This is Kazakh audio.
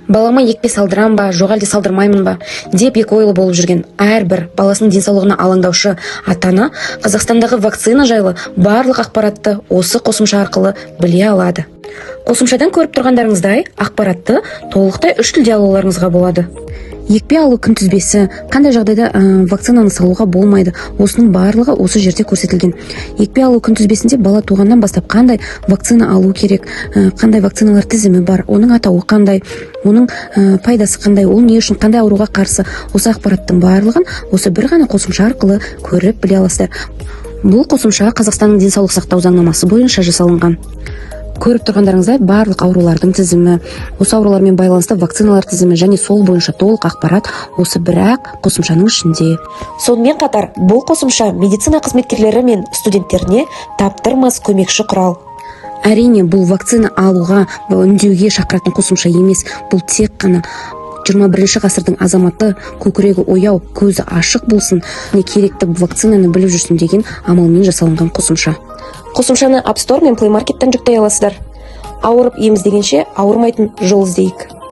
Балама екпе салдырам ба, жоқ әлде салдырмаймын ба деп екі ойлы болып жүрген әрбір баласының денсаулығына алаңдаушы ата-ана Қазақстандағы вакцина жайлы барлық ақпаратты осы қосымша арқылы біле алады. Қосымшадан көріп тұрғандарыңыздай, ақпаратты толықтай 3 тілде алуларыңызға болады. Екпе алу күнтізбесі, қандай жағдайда вакцинаны салуға болмайды, осының барлығы осы жерде көрсетілген. Екпе алу күнтізбесінде бала туғаннан бастап қандай вакцина алу керек, қандай вакциналар тізімі бар, оның атауы қандай, оның пайдасы қандай, ол не үшін, қандай ауруға қарсы, осы ақпараттың барлығын осы бір ғана қосымша арқылы көріп біле аласыздар. Бұл қосымша Қазақстанның денсаулық сақтау заңнамасы бойынша жасалынған. Көріп тұрғандарыңыздай барлық аурулардың тізімі, осы аурулармен байланысты вакциналар тізімі және сол бойынша толық ақпарат осы бірақ қосымшаның ішінде. Сонымен қатар, бұл қосымша медицина қызметкерлері мен студенттеріне таптырмас көмекші құрал. Әрине, бұл вакцина алуға, үндеуге шақыратын қосымша емес, бұл тек қана 21 ғасырдың азаматы көкірегі ояу, көзі ашық болсын, не керекті вакцинаны біліп жүрсін деген амалмен жасалынған қосымша. Қосымшаны App Store мен Play Market'тен жүктей аласыздар. Ауырып ем іздегенше ауырмайтын жол іздейік.